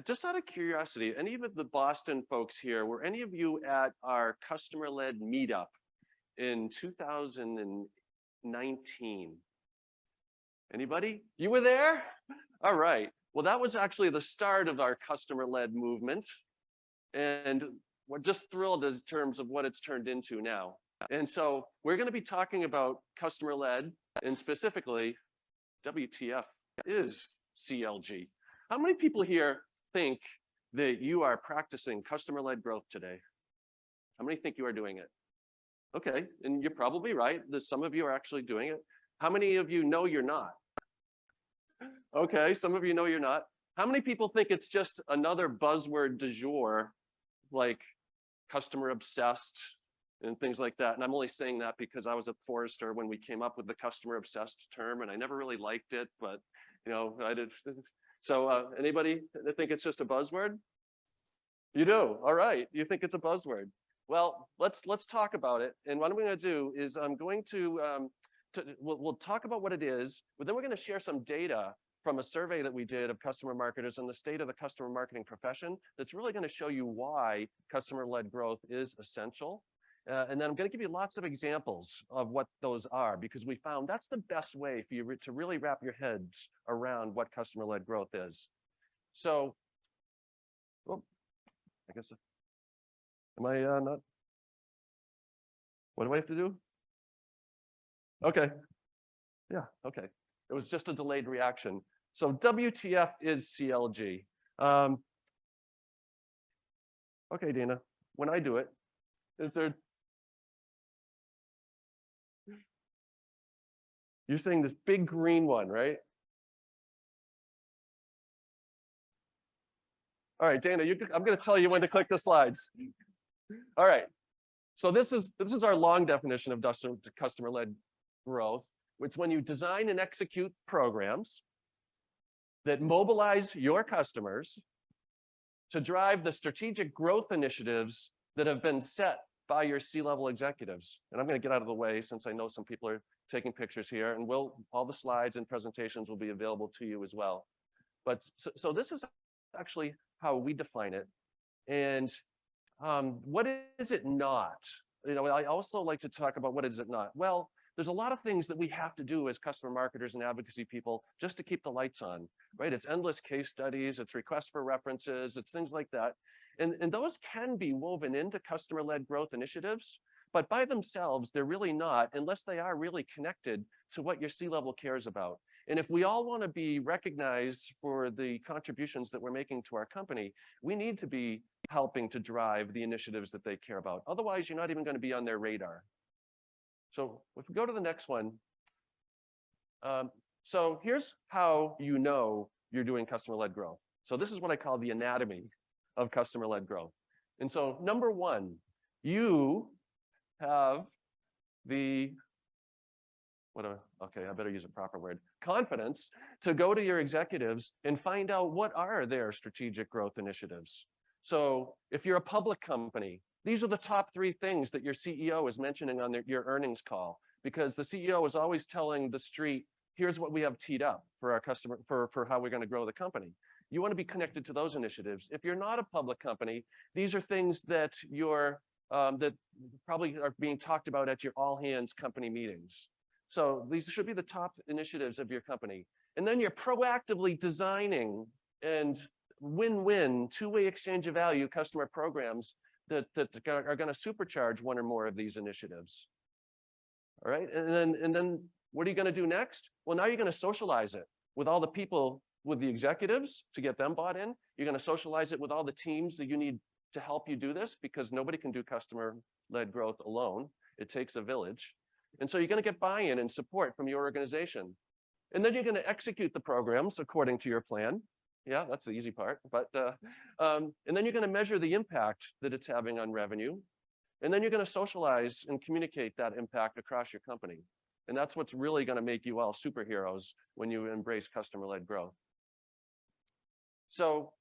just out of curiosity, any of the Boston folks here, were any of you at our customer-led meetup in 2019? Anybody? You were there? All right. Well, that was actually the start of our customer-led movement. And we're just thrilled in terms of what it's turned into now. And so we're going to be talking about customer-led, and specifically, WTF is CLG. How many people here think that you are practicing customer-led growth today? How many think you are doing it? Okay, and you're probably right. Some of you are actually doing it. How many of you know you're not? Okay, some of you know you're not. How many people think it's just another buzzword du jour, like customer obsessed and things like that? And I'm only saying that because I was at Forrester when we came up with the customer obsessed term, and I never really liked it, but you know, I did. So anybody think it's just a buzzword? You do, all right, you think it's a buzzword. Well, let's talk about it. And what I'm gonna do is I'm going to, we'll talk about what it is, but then we're gonna share some data from a survey that we did of customer marketers on the state of the customer marketing profession that's really going to show you why customer-led growth is essential. And then I'm going to give you lots of examples of what those are, because we found that's the best way for you to really wrap your heads around what customer-led growth is. So, well, I guess, am I not? What do I have to do? Okay. Yeah, okay. It was just a delayed reaction. So WTF is CLG. Okay, Dana, when I do it, is there, you're saying this big green one, right? All right, Dana, I'm gonna tell you when to click the slides. All right, so this is our long definition of customer-led growth. It's when you design and execute programs that mobilize your customers to drive the strategic growth initiatives that have been set by your C-level executives. And I'm going to get out of the way since I know some people are taking pictures here, and all the slides and presentations will be available to you as well. But so this is actually how we define it. And what is it not? You know, I also like to talk about what is it not. Well, there's a lot of things that we have to do as customer marketers and advocacy people just to keep the lights on, right? It's endless case studies, it's requests for references, it's things like that. And those can be woven into customer-led growth initiatives, but by themselves, they're really not, unless they are really connected to what your C-level cares about. And if we all want to be recognized for the contributions that we're making to our company, we need to be helping to drive the initiatives that they care about. Otherwise, you're not even going to be on their radar. So if we go to the next one, so here's how you know you're doing customer-led growth. So this is what I call the anatomy of customer-led growth. And so number one, you have the, okay, I better use a proper word, confidence to go to your executives and find out what are their strategic growth initiatives. So if you're a public company, these are the top 3 things that your CEO is mentioning on your earnings call, because the CEO is always telling the street, here's what we have teed up for our customer, for how we're going to grow the company. You want to be connected to those initiatives. If you're not a public company, these are things that that probably are being talked about at your all hands company meetings. So these should be the top initiatives of your company. And then you're proactively designing and win-win, two-way exchange of value customer programs that are going to supercharge one or more of these initiatives. All right, and then what are you going to do next? Well, now you're going to socialize it with all the people, with the executives to get them bought in. You're going to socialize it with all the teams that you need to help you do this, because nobody can do customer-led growth alone. It takes a village. And so you're going to get buy-in and support from your organization. And then you're going to execute the programs according to your plan. Yeah, that's the easy part. But and then you're going to measure the impact that it's having on revenue. And then you're going to socialize and communicate that impact across your company. And that's what's really going to make you all superheroes when you embrace customer-led growth. So,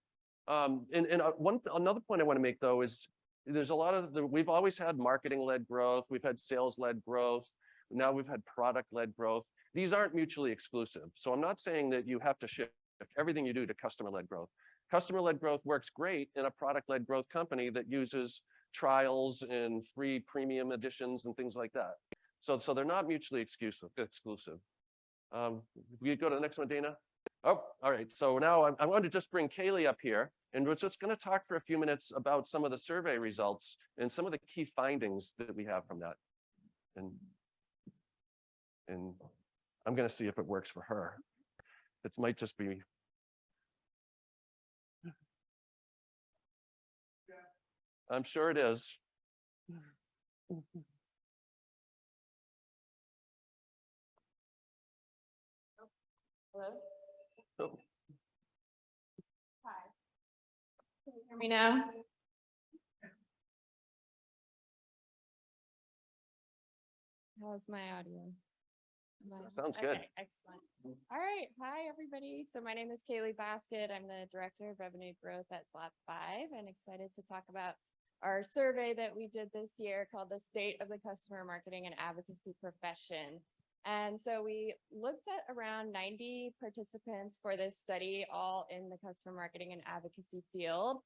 another point I want to make, though, is there's a lot of, we've always had marketing-led growth, we've had sales-led growth, now we've had product-led growth. These aren't mutually exclusive. So I'm not saying that you have to shift everything you do to customer-led growth. Customer-led growth works great in a product-led growth company that uses trials and free premium editions and things like that. So they're not mutually exclusive. We go to the next one, Dana. Oh, all right. So now I want to just bring Kaylee up here, and we're just going to talk for a few minutes about some of the survey results and some of the key findings that we have from that. And I'm going to see if it works for her. It might just be. I'm sure it is. Hello? Oh. Hi. Can you hear me now? How's my audio? Sounds good. Okay, excellent. All right. Hi, everybody. So my name is Kaylee Baskett. I'm the Director of Revenue Growth at Slot 5 and excited to talk about our survey that we did this year called the State of the Customer Marketing and Advocacy Profession. And so we looked at around 90 participants for this study, all in the customer marketing and advocacy field.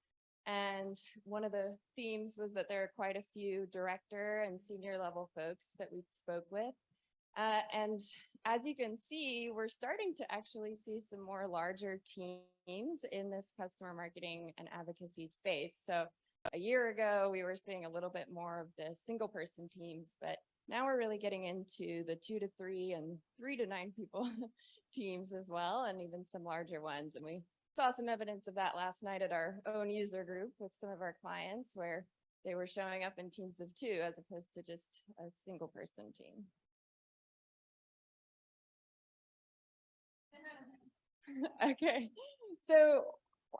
And one of the themes was that there are quite a few director and senior level folks that we spoke with. And as you can see, we're starting to actually see some more larger teams in this customer marketing and advocacy space. So a year ago, we were seeing a little bit more of the single person teams, but now we're really getting into the 2 to 3 and 3 to 9 people teams as well, and even some larger ones. And we saw some evidence of that last night at our own user group with some of our clients where they were showing up in teams of 2 as opposed to just a single person team. Okay, so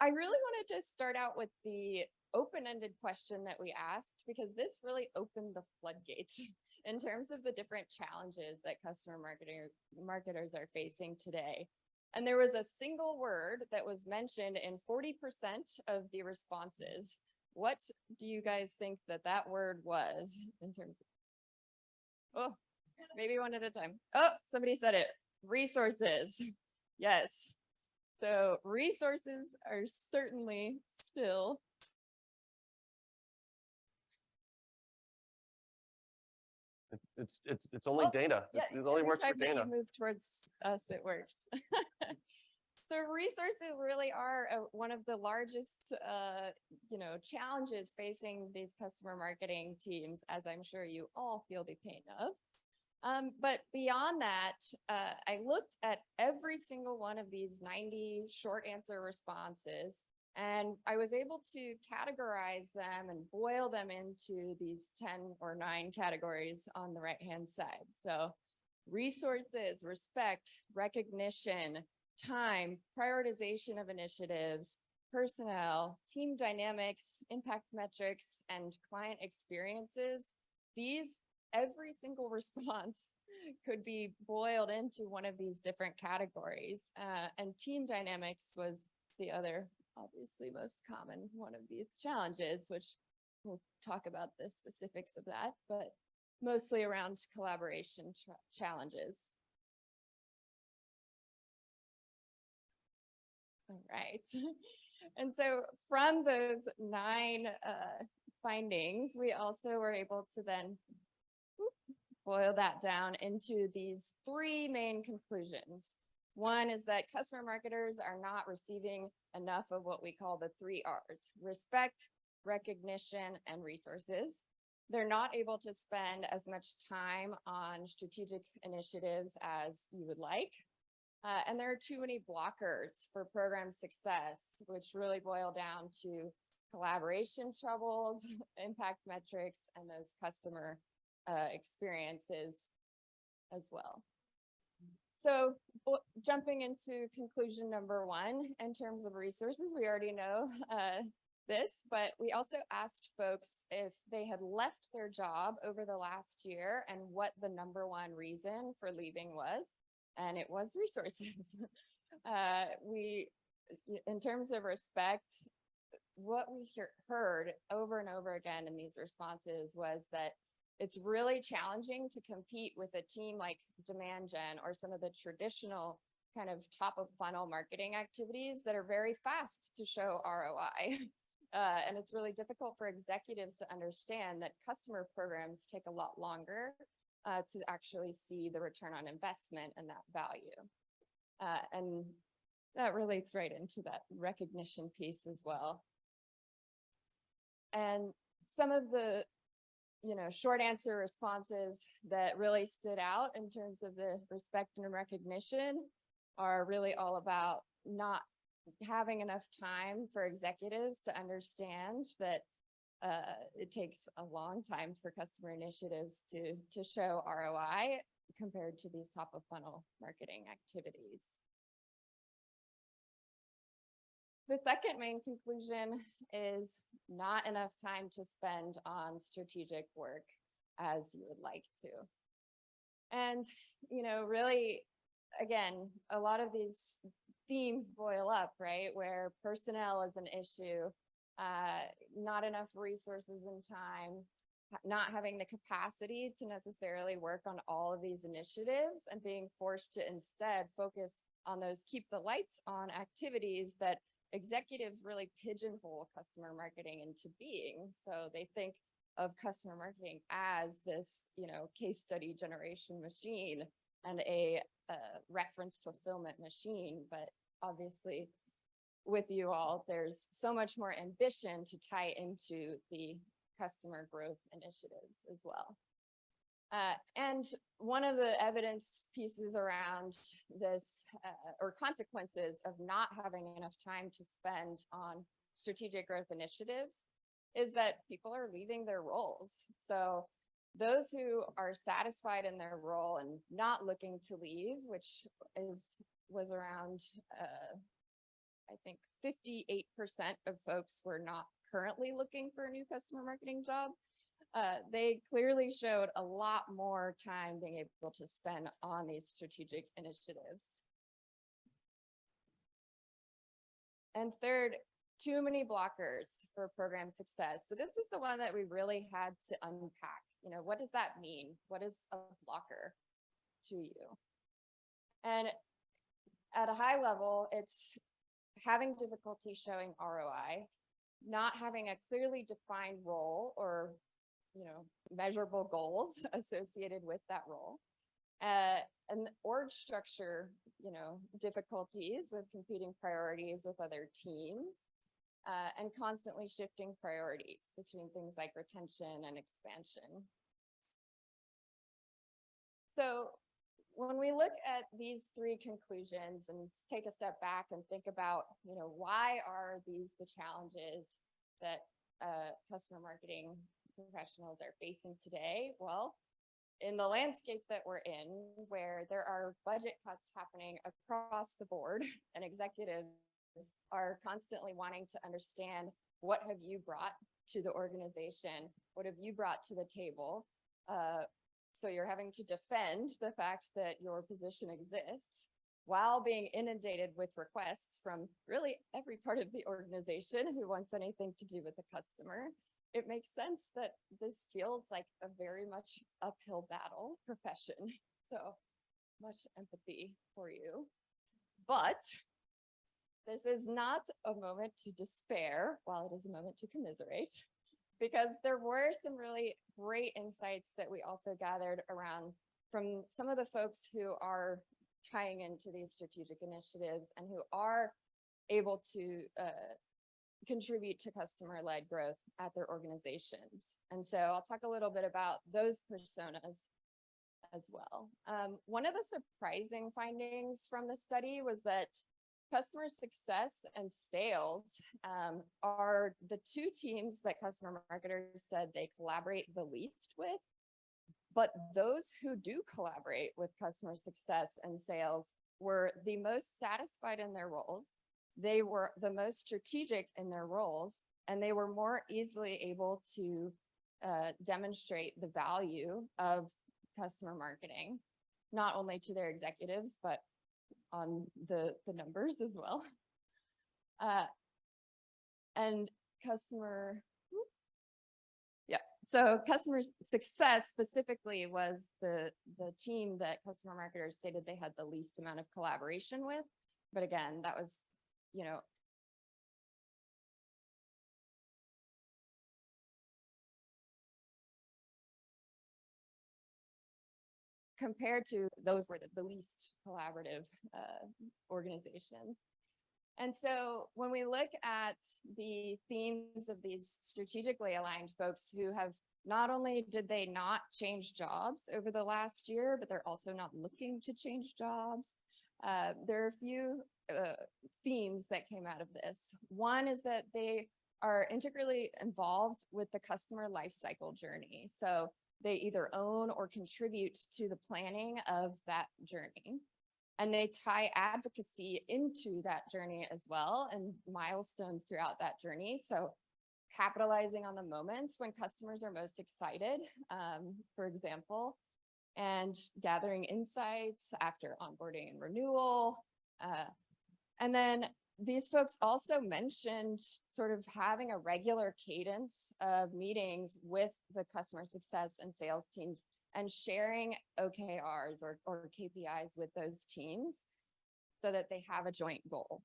I really wanted to start out with the open-ended question that we asked, because this really opened the floodgates in terms of the different challenges that customer marketers are facing today. And there was a single word that was mentioned in 40% of the responses. What do you guys think that word was in terms of, oh, maybe one at a time. Oh, somebody said it, resources. Yes. So resources are certainly still it's only Dana. Yeah, it only works for Dana. You move towards us, it works. So resources really are one of the largest, challenges facing these customer marketing teams, as I'm sure you all feel the pain of. But beyond that, I looked at every single one of these 90 short answer responses, and I was able to categorize them and boil them into these 10 or 9 categories on the right-hand side. So resources, respect, recognition, time, prioritization of initiatives, personnel, team dynamics, impact metrics, and client experiences. Every single response could be boiled into one of these different categories. And team dynamics was the other, obviously, most common one of these challenges, which we'll talk about the specifics of that, but mostly around collaboration challenges. All right. And so from those 9 findings, we also were able to then boil that down into these 3 main conclusions. One is that customer marketers are not receiving enough of what we call the 3 R's: respect, recognition, and resources. They're not able to spend as much time on strategic initiatives as you would like. And there are too many blockers for program success, which really boil down to collaboration troubles, impact metrics, and those customer experiences as well. So jumping into conclusion number 1, in terms of resources, we already know this, but we also asked folks if they had left their job over the last year and what the number 1 reason for leaving was, and it was resources. In terms of respect, what we heard over and over again in these responses was that it's really challenging to compete with a team like Demand Gen or some of the traditional kind of top of funnel marketing activities that are very fast to show ROI. And it's really difficult for executives to understand that customer programs take a lot longer to actually see the return on investment and that value. And that relates right into that recognition piece as well. And some of the, short answer responses that really stood out in terms of the respect and recognition are really all about not having enough time for executives to understand that it takes a long time for customer initiatives to show ROI compared to these top of funnel marketing activities. The second main conclusion is not enough time to spend on strategic work as you would like to. And, really, again, a lot of these themes boil up, right? Where personnel is an issue, not enough resources and time, not having the capacity to necessarily work on all of these initiatives and being forced to instead focus on those keep the lights on activities that executives really pigeonhole customer marketing into being. So they think of customer marketing as this, case study generation machine and a reference fulfillment machine. But obviously with you all, there's so much more ambition to tie into the customer growth initiatives as well. And one of the evidence pieces around this or consequences of not having enough time to spend on strategic growth initiatives is that people are leaving their roles. So those who are satisfied in their role and not looking to leave, which was around, I think 58% of folks were not currently looking for a new customer marketing job. They clearly showed a lot more time being able to spend on these strategic initiatives. And third, too many blockers for program success. So this is the one that we really had to unpack. What does that mean? What is a blocker to you? And at a high level, it's having difficulty showing ROI, not having a clearly defined role or measurable goals associated with that role, and org structure, difficulties with competing priorities with other teams, and constantly shifting priorities between things like retention and expansion. So when we look at these three conclusions and take a step back and think about, why are these the challenges that customer marketing professionals are facing today? Well, in the landscape that we're in, where there are budget cuts happening across the board and executives are constantly wanting to understand, what have you brought to the organization? What have you brought to the table? So you're having to defend the fact that your position exists while being inundated with requests from really every part of the organization who wants anything to do with the customer. It makes sense that this feels like a very much uphill battle profession. So much empathy for you. But this is not a moment to despair, while it is a moment to commiserate, because there were some really great insights that we also gathered around from some of the folks who are tying into these strategic initiatives and who are able to contribute to customer-led growth at their organizations. And so I'll talk a little bit about those personas as well. One of the surprising findings from the study was that customer success and sales are the two teams that customer marketers said they collaborate the least with. But those who do collaborate with customer success and sales were the most satisfied in their roles. They were the most strategic in their roles, and they were more easily able to demonstrate the value of customer marketing, not only to their executives, but on the numbers as well. And So customer success specifically was the team that customer marketers stated they had the least amount of collaboration with. But again, that was, you know, compared to those were the least collaborative organizations. And so when we look at the themes of these strategically aligned folks who have not only did they not change jobs over the last year, but they're also not looking to change jobs. There are a few themes that came out of this. One is that they are integrally involved with the customer lifecycle journey. So they either own or contribute to the planning of that journey. And they tie advocacy into that journey as well and milestones throughout that journey. So capitalizing on the moments when customers are most excited, for example, and gathering insights after onboarding and renewal. And then these folks also mentioned sort of having a regular cadence of meetings with the customer success and sales teams and sharing OKRs or KPIs with those teams so that they have a joint goal.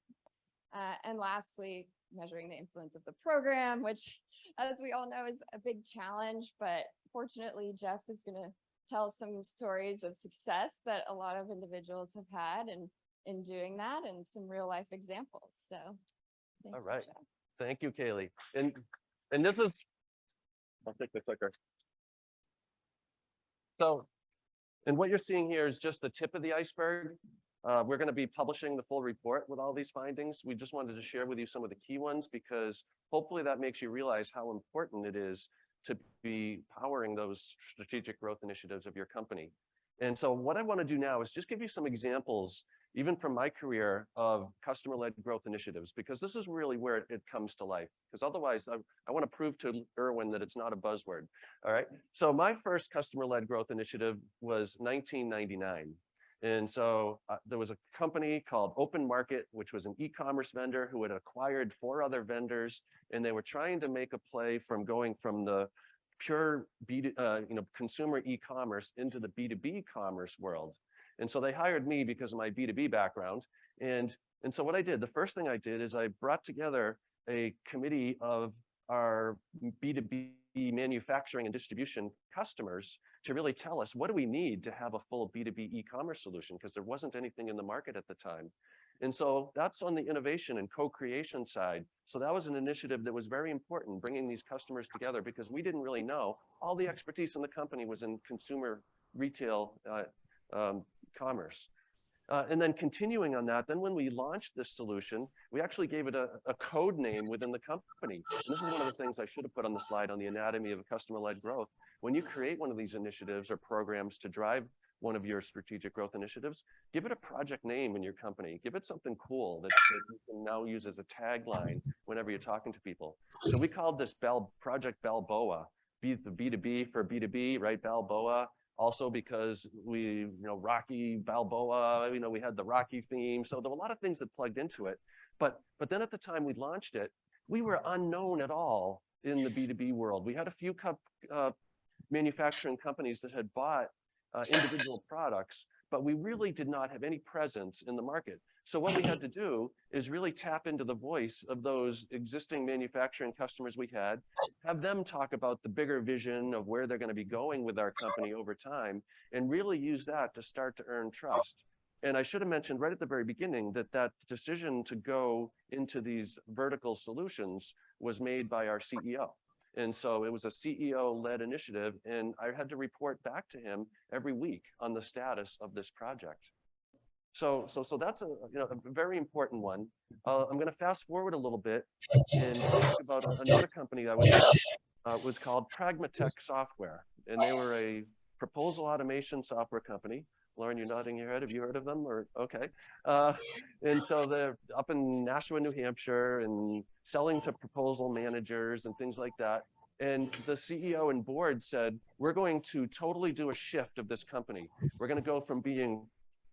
And lastly, measuring the influence of the program, which, as we all know, is a big challenge, but fortunately, Jeff is going to tell some stories of success that a lot of individuals have had in doing that and some real life examples. So all right. Thank you, Kaylee. And this is, I'll take the clicker. So, and what you're seeing here is just the tip of the iceberg. We're going to be publishing the full report with all these findings. We just wanted to share with you some of the key ones because hopefully that makes you realize how important it is to be powering those strategic growth initiatives of your company. And so what I want to do now is just give you some examples, even from my career, of customer-led growth initiatives, because this is really where it comes to life. Because otherwise, I want to prove to Erwin that it's not a buzzword. All right. So my first customer-led growth initiative was 1999. And so there was a company called Open Market, which was an e-commerce vendor who had acquired 4 other vendors, and they were trying to make a play from going from the pure consumer e-commerce into the B2B commerce world. And so they hired me because of my B2B background. And so what I did, the first thing I did is I brought together a committee of our B2B manufacturing and distribution customers to really tell us, what do we need to have a full B2B e-commerce solution? Because there wasn't anything in the market at the time. And so that's on the innovation and co-creation side. So that was an initiative that was very important, bringing these customers together, because we didn't really know. All the expertise in the company was in consumer retail commerce. And then continuing on that, then when we launched this solution, we actually gave it a code name within the company. And this is one of the things I should have put on the slide on the anatomy of customer-led growth. When you create one of these initiatives or programs to drive one of your strategic growth initiatives, give it a project name in your company. Give it something cool that you can now use as a tagline whenever you're talking to people. So we called this Project Balboa, the B2B for B2B, right? Balboa. Also because we, Rocky Balboa, we had the Rocky theme. So there were a lot of things that plugged into it. But then at the time we launched it, we were unknown at all in the B2B world. We had a few manufacturing companies that had bought individual products, but we really did not have any presence in the market. So what we had to do is really tap into the voice of those existing manufacturing customers we had, have them talk about the bigger vision of where they're going to be going with our company over time, and really use that to start to earn trust. And I should have mentioned right at the very beginning that decision to go into these vertical solutions was made by our CEO. And so it was a CEO-led initiative, and I had to report back to him every week on the status of this project. So that's a very important one. I'm going to fast forward a little bit and talk about another company that was at. Was called Pragmatech Software, and they were a proposal automation software company. Lauren, you're nodding your head. Have you heard of them? Or okay. And so they're up in Nashua, New Hampshire, and selling to proposal managers and things like that. And the CEO and board said, we're going to totally do a shift of this company. We're going to go from being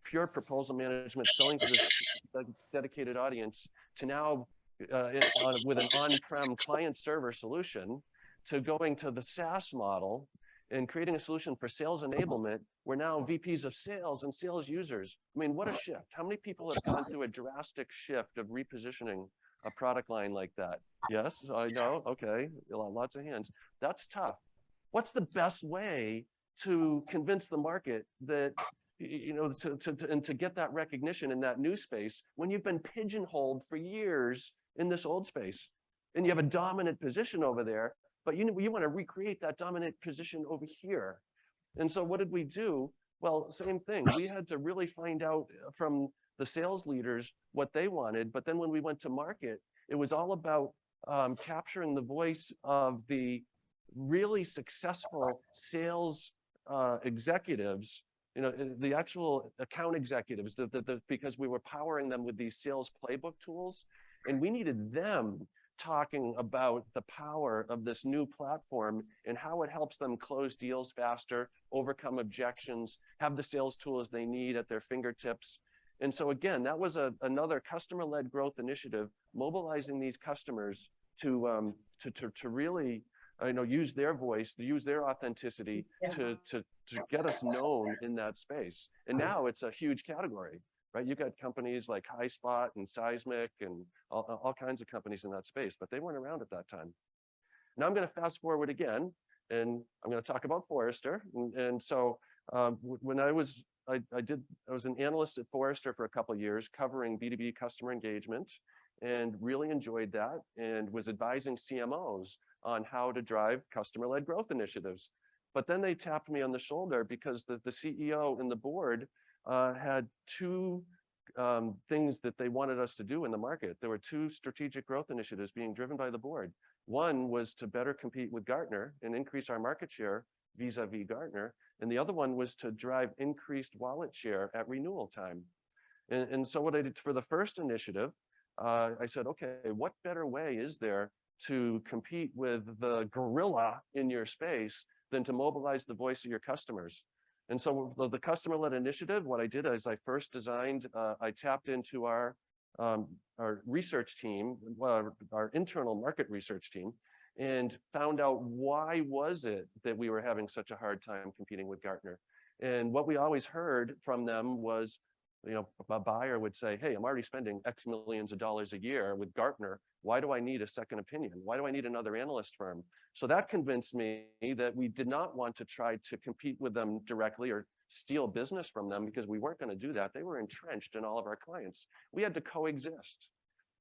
pure proposal management, selling to this dedicated audience, to now with an on-prem client server solution to going to the SaaS model and creating a solution for sales enablement. We're now VPs of sales and sales users. I mean, what a shift. How many people have gone through a drastic shift of repositioning a product line like that? Yes, I know. Okay, lots of hands. That's tough. What's the best way to convince the market that, and to get that recognition in that new space when you've been pigeonholed for years in this old space and you have a dominant position over there, but you want to recreate that dominant position over here. And so what did we do? Well, same thing. We had to really find out from the sales leaders what they wanted. But then when we went to market, it was all about capturing the voice of the really successful sales executives, the actual account executives, because we were powering them with these sales playbook tools. And we needed them talking about the power of this new platform and how it helps them close deals faster, overcome objections, have the sales tools they need at their fingertips. And so again, that was another customer-led growth initiative, mobilizing these customers to really use their voice, to use their authenticity to get us known in that space. And now it's a huge category. Right, you got companies like HighSpot and Seismic and all kinds of companies in that space, but they weren't around at that time. Now I'm going to fast forward again, and I'm going to talk about Forrester. And so when I was an analyst at Forrester for a couple of years, covering B2B customer engagement, and really enjoyed that, and was advising CMOs on how to drive customer-led growth initiatives. But then they tapped me on the shoulder because the CEO and the board had two things that they wanted us to do in the market. There were two strategic growth initiatives being driven by the board. One was to better compete with Gartner and increase our market share vis-a-vis Gartner. And the other one was to drive increased wallet share at renewal time. And so what I did for the first initiative, I said, okay, what better way is there to compete with the gorilla in your space than to mobilize the voice of your customers? And so the customer-led initiative, what I did is I first designed, I tapped into our research team, our internal market research team, and found out why was it that we were having such a hard time competing with Gartner. And what we always heard from them was, a buyer would say, hey, I'm already spending X millions of dollars a year with Gartner. Why do I need a second opinion? Why do I need another analyst firm? So that convinced me that we did not want to try to compete with them directly or steal business from them, because we weren't going to do that. They were entrenched in all of our clients. We had to coexist.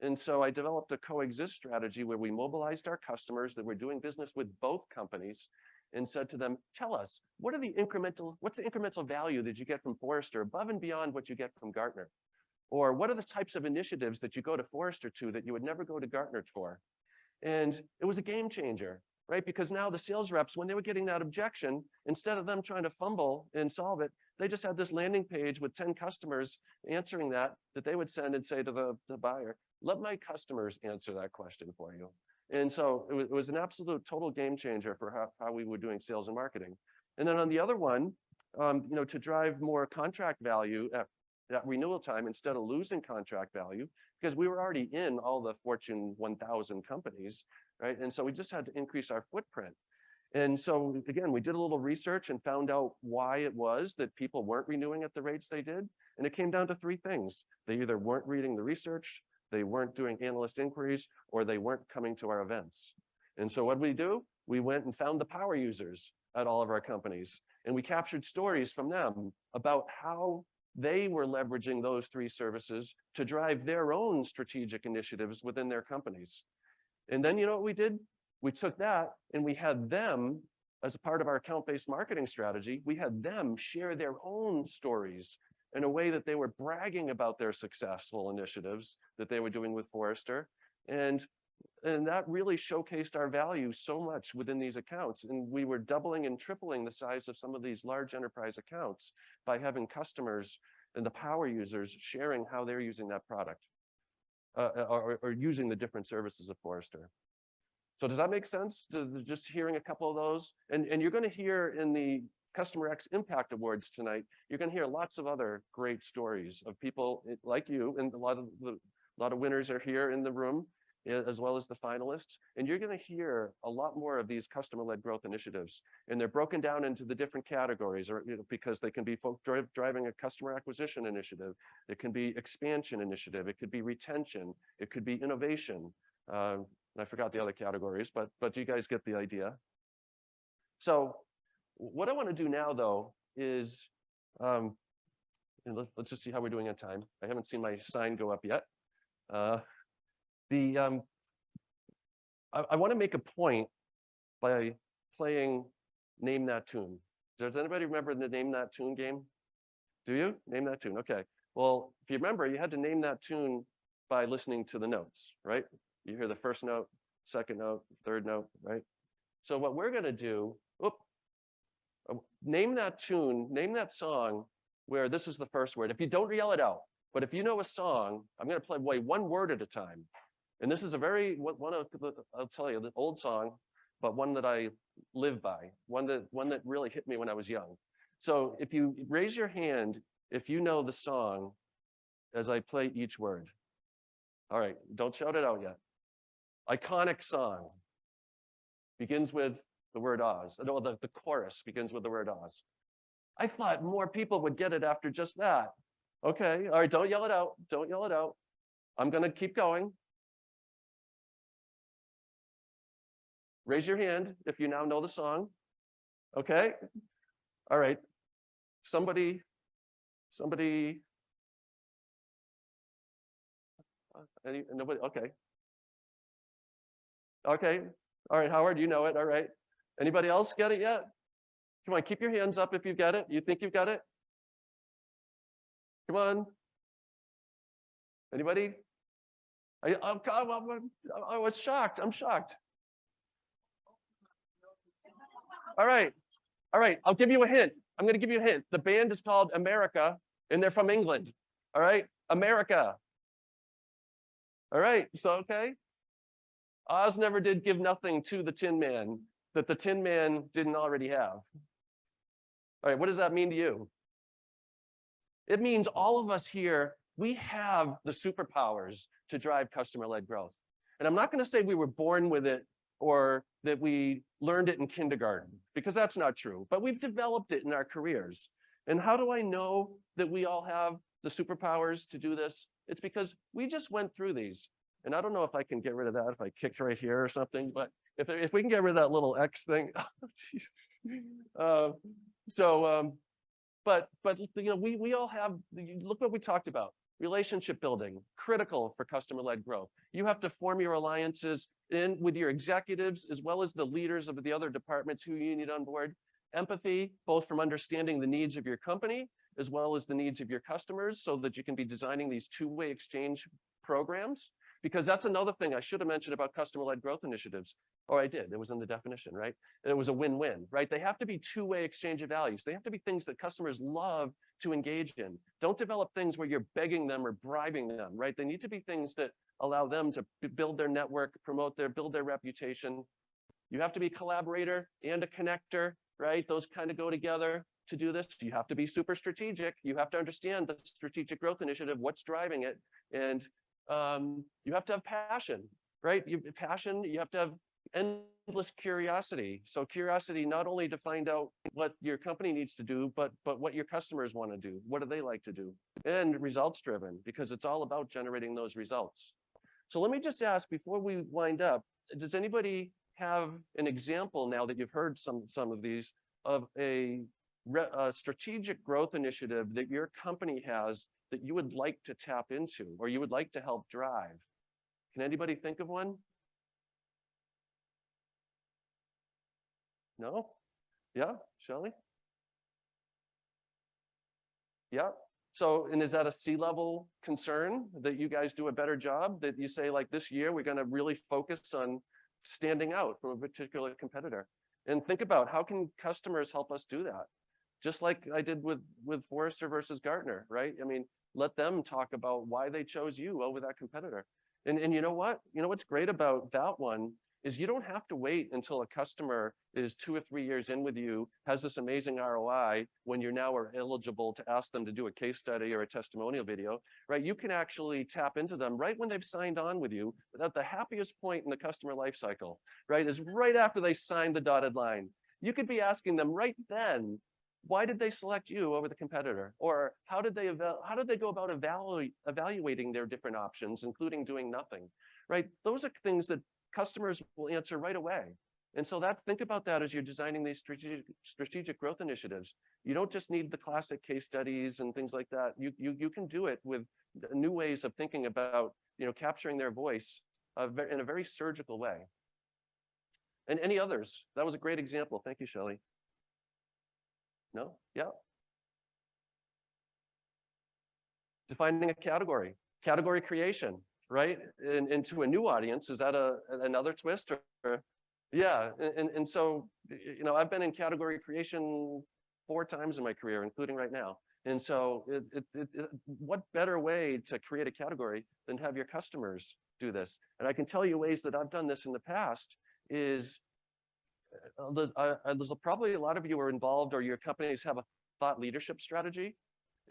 And so I developed a coexist strategy where we mobilized our customers that were doing business with both companies and said to them, tell us, what's the incremental value that you get from Forrester above and beyond what you get from Gartner? Or what are the types of initiatives that you go to Forrester to that you would never go to Gartner for? And it was a game changer, right? Because now the sales reps, when they were getting that objection, instead of them trying to fumble and solve it, they just had this landing page with 10 customers answering that they would send and say to the buyer, let my customers answer that question for you. And so it was an absolute total game changer for how we were doing sales and marketing. And then on the other one, to drive more contract value at renewal time instead of losing contract value, because we were already in all the Fortune 1000 companies, right? And so we just had to increase our footprint. And so again, we did a little research and found out why it was that people weren't renewing at the rates they did. And it came down to three things. They either weren't reading the research, they weren't doing analyst inquiries, or they weren't coming to our events. And so what did we do? We went and found the power users at all of our companies, and we captured stories from them about how they were leveraging those three services to drive their own strategic initiatives within their companies. And then you know what we did? We took that and we had them, as a part of our account-based marketing strategy, we had them share their own stories in a way that they were bragging about their successful initiatives that they were doing with Forrester. And that really showcased our value so much within these accounts. And we were doubling and tripling the size of some of these large enterprise accounts by having customers and the power users sharing how they're using that product or using the different services of Forrester. So does that make sense? Just hearing a couple of those? And you're going to hear in the CustomerX Impact Awards tonight, you're going to hear lots of other great stories of people like you, and a lot of winners are here in the room. as well as the finalists. And you're going to hear a lot more of these customer-led growth initiatives. And they're broken down into the different categories, or because they can be driving a customer acquisition initiative. It can be expansion initiative. It could be retention. It could be innovation. I forgot the other categories, but you guys get the idea. So what I want to do now, though, is and let's just see how we're doing on time. I haven't seen my sign go up yet. I want to make a point by playing Name That Tune. Does anybody remember the Name That Tune game? Do you? Name That Tune. Okay. Well, if you remember, you had to name that tune by listening to the notes, right? You hear the first note, second note, third note, right? So what we're going to do, name that tune, name that song where this is the first word. If you don't yell it out, but if you know a song, I'm going to play one word at a time. And this is a very, I'll tell you, the old song, but one that I live by, one that really hit me when I was young. So if you raise your hand, if you know the song as I play each word. All right, don't shout it out yet. Iconic song. Begins with the word Oz. No, the chorus begins with the word Oz. I thought more people would get it after just that. Okay, all right, don't yell it out. Don't yell it out. I'm gonna keep going. Raise your hand if you now know the song. Okay, all right. Somebody, nobody, okay. Okay, all right, Howard, you know it, all right. Anybody else get it yet? Come on, keep your hands up if you've got it. You think you've got it? Come on. Anybody? I was shocked. I'm shocked. All right. All right. I'll give you a hint. I'm going to give you a hint. The band is called America, and they're from England. All right. America. All right. So, okay. Oz never did give nothing to the Tin Man that the Tin Man didn't already have. All right. What does that mean to you? It means all of us here, we have the superpowers to drive customer-led growth. And I'm not going to say we were born with it or that we learned it in kindergarten, because that's not true, but we've developed it in our careers. And how do I know that we all have the superpowers to do this? It's because we just went through these. And I don't know if I can get rid of that, if I kick right here or something, but if we can get rid of that little X thing. But you know, we all have, look what we talked about. Relationship building, critical for customer-led growth. You have to form your alliances with your executives, as well as the leaders of the other departments who you need on board. Empathy, both from understanding the needs of your company, as well as the needs of your customers, so that you can be designing these two-way exchange programs. Because that's another thing I should have mentioned about customer-led growth initiatives. Or I did, it was in the definition, right? It was a win-win, right? They have to be two-way exchange of values. They have to be things that customers love to engage in. Don't develop things where you're begging them or bribing them, right? They need to be things that allow them to build their network, build their reputation. You have to be a collaborator and a connector, right? Those kind of go together to do this. You have to be super strategic. You have to understand the strategic growth initiative, what's driving it. And you have to have passion, right? You have to have endless curiosity. So curiosity, not only to find out what your company needs to do, but what your customers want to do. What do they like to do? And results driven, because it's all about generating those results. So let me just ask before we wind up, does anybody have an example now that you've heard some of these of a strategic growth initiative that your company has that you would like to tap into or you would like to help drive? Can anybody think of one? No? Yeah, Shelley? Yeah. So, and is that a C-level concern that you guys do a better job, that you say, like, this year we're going to really focus on standing out from a particular competitor? And think about, how can customers help us do that? Just like I did with Forrester versus Gartner, right? I mean, let them talk about why they chose you over that competitor. And you know what? You know what's great about that one is you don't have to wait until a customer is 2 or 3 years in with you, has this amazing ROI when you're now are eligible to ask them to do a case study or a testimonial video, right? You can actually tap into them right when they've signed on with you. At the happiest point in the customer lifecycle, right, is right after they signed the dotted line. You could be asking them right then, why did they select you over the competitor? Or how did they go about evaluating their different options, including doing nothing, right? Those are things that customers will answer right away. And so think about that as you're designing these strategic growth initiatives. You don't just need the classic case studies and things like that. You can do it with new ways of thinking about, capturing their voice in a very surgical way. And any others? That was a great example. Thank you, Shelley. No? Yeah. Defining a category creation, right? Into a new audience. Is that another twist? Yeah, and so, I've been in category creation 4 times in my career, including right now. And so what better way to create a category than have your customers do this? And I can tell you ways that I've done this in the past is, there's probably a lot of you are involved or your companies have a thought leadership strategy.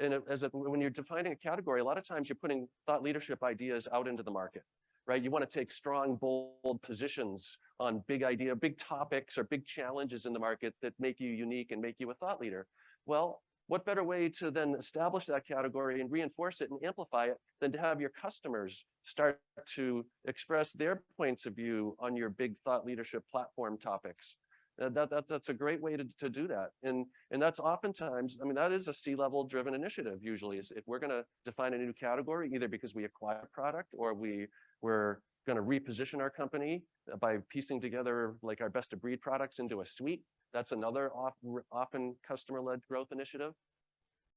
And when you're defining a category, a lot of times you're putting thought leadership ideas out into the market, right? You want to take strong, bold positions on big topics or big challenges in the market that make you unique and make you a thought leader. Well, what better way to then establish that category and reinforce it and amplify it than to have your customers start to express their points of view on your big thought leadership platform topics? That's a great way to do that. And that's oftentimes, that is a C-level driven initiative usually, is if we're going to define a new category, either because we acquire a product or we're going to reposition our company by piecing together like our best of breed products into a suite. That's another often customer-led growth initiative.